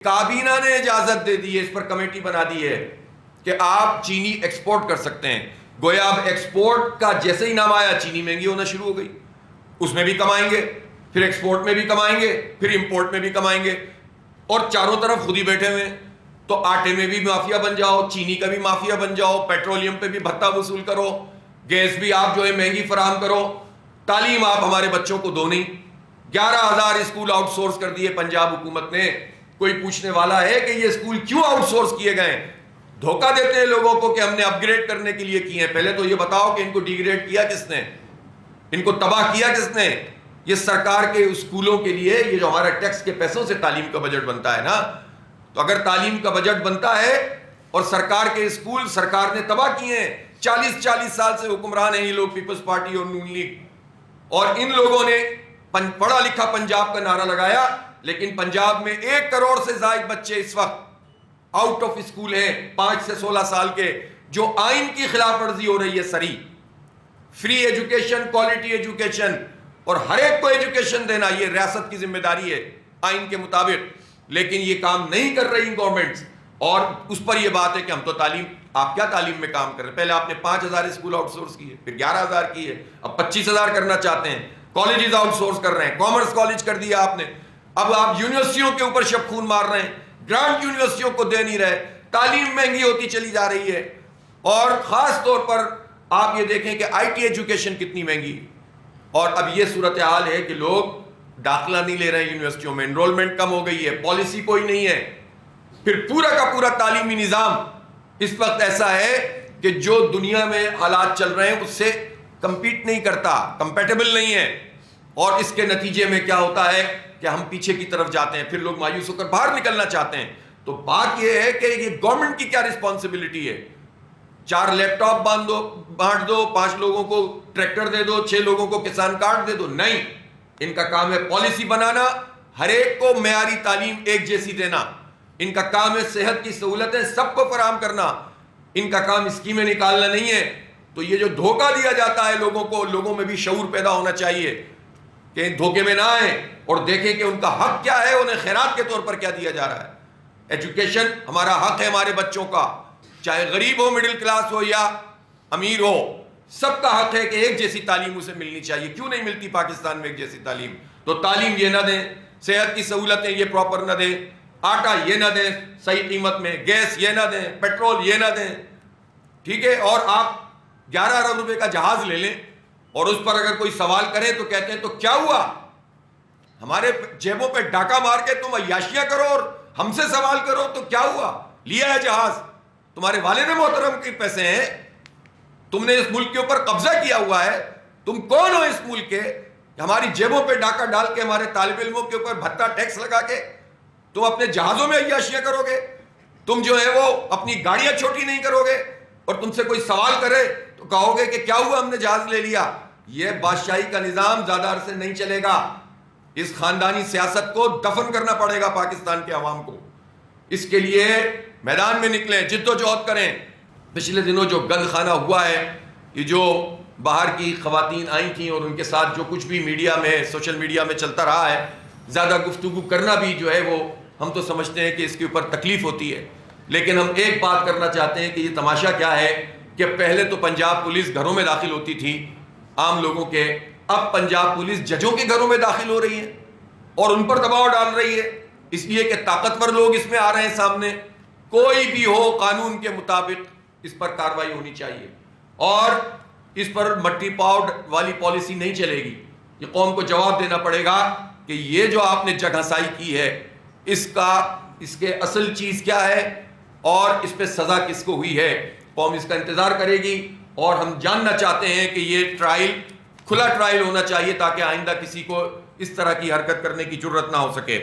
کابینہ نے اجازت دے دی ہے، اس پر کمیٹی بنا دی ہے کہ آپ چینی ایکسپورٹ کر سکتے ہیں. گویا اب ایکسپورٹ کا جیسے ہی نام آیا چینی مہنگی ہونا شروع ہو گئی. اس میں بھی کمائیں گے، پھر ایکسپورٹ میں بھی کمائیں گے، پھر امپورٹ میں بھی کمائیں گے، اور چاروں طرف خود ہی بیٹھے ہوئے ہیں. تو آٹے میں بھی مافیا بن جاؤ، چینی کا بھی مافیا بن جاؤ، پیٹرولیم پہ بھی بھتہ وصول کرو، گیس بھی آپ جو ہے مہنگی فراہم کرو. تعلیم آپ ہمارے بچوں کو دو نہیں. 11,000 اسکول آؤٹ سورس کر دیے پنجاب حکومت نے. کوئی پوچھنے والا ہے کہ یہ اسکول کیوں آؤٹ سورس کیے گئے؟ دھوکہ دیتے ہیں لوگوں کو کہ ہم نے اپ گریڈ کرنے کے لیے کیے ہیں. پہلے تو یہ بتاؤ کہ ان کو ڈی گریڈ کیا کس نے؟ ان کو تباہ کیا کس نے؟ یہ سرکار کے اسکولوں کے لیے، یہ جو ہمارا ٹیکس کے پیسوں سے تعلیم کا بجٹ بنتا ہے نا، تو اگر تعلیم کا بجٹ بنتا ہے اور سرکار کے اسکول سرکار نے تباہ کیے ہیں. 40 سال سے حکمران ہیں یہ لوگ، پیپلز پارٹی اور نون لیگ، اور ان لوگوں نے پڑھا لکھا پنجاب کا نعرہ لگایا، لیکن پنجاب میں 1 کروڑ سے زائد بچے اس وقت آؤٹ آف اسکول ہیں 5 سے 16 سال کے، جو آئین کی خلاف ورزی ہو رہی ہے. سری فری ایجوکیشن، کوالٹی ایجوکیشن، اور ہر ایک کو ایجوکیشن دینا یہ ریاست کی ذمہ داری ہے آئین کے مطابق. لیکن یہ کام نہیں کر رہی گورنمنٹس، اور اس پر یہ بات ہے کہ ہم تو تعلیم، آپ کیا تعلیم میں کام کر رہے ہیں؟ پہلے آپ نے 5,000 اسکول آؤٹ سورس کیے، پھر 11,000 کیے، اب 25,000 کرنا چاہتے ہیں. کالجز آؤٹ سورس کر رہے ہیں، کامرس کالج کر دیا آپ نے. اب آپ یونیورسٹیوں کے اوپر شب خون مار رہے ہیں، گرانٹ یونیورسٹیوں کو دے نہیں رہے. تعلیم مہنگی ہوتی چلی جا رہی ہے، اور خاص طور پر آپ یہ دیکھیں کہ آئی ٹی ایجوکیشن کتنی مہنگی. اور اب یہ صورتحال ہے کہ لوگ داخلہ نہیں لے رہے ہیں یونیورسٹیوں میں، انرولمنٹ کم ہو گئی ہے، پالیسی کوئی نہیں ہے. پھر پورا کا پورا تعلیمی نظام اس وقت ایسا ہے کہ جو دنیا میں حالات چل رہے ہیں اس سے کمپیٹ نہیں کرتا، کمپیٹیبل نہیں ہے. اور اس کے نتیجے میں کیا ہوتا ہے کہ ہم پیچھے کی طرف جاتے ہیں، پھر لوگ مایوس ہو کر باہر نکلنا چاہتے ہیں. تو بات یہ ہے کہ یہ گورنمنٹ کی کیا رسپانسبلٹی ہے؟ 4 لیپ ٹاپ بانٹ دو، 5 لوگوں کو ٹریکٹر دے دو، 6 لوگوں کو کسان کارڈ دے دو؟ نہیں، ان کا کام ہے پالیسی بنانا، ہر ایک کو معیاری تعلیم ایک جیسی دینا. ان کا کام ہے صحت کی سہولتیں سب کو فراہم کرنا. ان کا کام اسکیمیں نکالنا نہیں ہے. تو یہ جو دھوکہ دیا جاتا ہے لوگوں کو، لوگوں میں بھی شعور پیدا ہونا چاہیے کہ دھوکے میں نہ آئیں اور دیکھیں کہ ان کا حق کیا ہے، انہیں خیرات کے طور پر کیا دیا جا رہا ہے. ایجوکیشن ہمارا حق ہے، ہمارے بچوں کا، چاہے غریب ہو، مڈل کلاس ہو یا امیر ہو، سب کا حق ہے کہ ایک جیسی تعلیم اسے ملنی چاہیے. کیوں نہیں ملتی پاکستان میں ایک جیسی تعلیم؟ تو تعلیم یہ نہ دیں، صحت کی سہولتیں یہ پراپر نہ دیں، آٹا یہ نہ دیں صحیح قیمت میں، گیس یہ نہ دیں، پیٹرول یہ نہ دیں، ٹھیک ہے. اور آپ 11 ارب روپے کا جہاز لے لیں اور اس پر اگر کوئی سوال کرے تو کہتے ہیں تو کیا ہوا؟ ہمارے جیبوں پہ ڈاکہ مار کے تم عیاشیاں کرو اور ہم سے سوال کرو تو کیا ہوا؟ لیا ہے جہاز، تمہارے والد محترم کے پیسے ہیں، تم نے اس ملک کے اوپر قبضہ کیا ہوا ہے. تم کون ہو اس ملک کے کہ ہماری جیبوں پہ ڈاکہ ڈال کے ہمارے طالب علموں کے اوپر بھتہ ٹیکس لگا کے تم اپنے جہازوں میں عیاشیاں کرو گے؟ تم جو ہے وہ اپنی گاڑیاں چھوٹی نہیں کرو گے، اور تم سے کوئی سوال کرے تو کہو گے کہ کیا ہوا ہم نے جہاز لے لیا؟ یہ بادشاہی کا نظام زیادہ عرصے نہیں چلے گا. اس خاندانی سیاست کو دفن کرنا پڑے گا پاکستان کے عوام کو. اس کے لیے میدان میں نکلیں، جد و جہد کریں. پچھلے دنوں جو گند خانہ ہوا ہے، یہ جو باہر کی خواتین آئی تھیں اور ان کے ساتھ جو کچھ بھی میڈیا میں، سوشل میڈیا میں چلتا رہا ہے، زیادہ گفتگو کرنا بھی جو ہے وہ ہم تو سمجھتے ہیں کہ اس کے اوپر تکلیف ہوتی ہے. لیکن ہم ایک بات کرنا چاہتے ہیں کہ یہ تماشا کیا ہے کہ پہلے تو پنجاب پولیس گھروں میں داخل ہوتی تھی عام لوگوں کے، اب پنجاب پولیس ججوں کے گھروں میں داخل ہو رہی ہے اور ان پر دباؤ ڈال رہی ہے، اس لیے کہ طاقتور لوگ اس میں آ رہے ہیں سامنے. کوئی بھی ہو، قانون کے مطابق اس پر کارروائی ہونی چاہیے، اور اس پر مٹی پاؤ والی پالیسی نہیں چلے گی. یہ قوم کو جواب دینا پڑے گا کہ یہ جو آپ نے جگ ہنسائی کی ہے، اس کے اصل چیز کیا ہے اور اس پہ سزا کس کو ہوئی ہے. قوم اس کا انتظار کرے گی، اور ہم جاننا چاہتے ہیں کہ یہ ٹرائل کھلا ٹرائل ہونا چاہیے تاکہ آئندہ کسی کو اس طرح کی حرکت کرنے کی جرت نہ ہو سکے.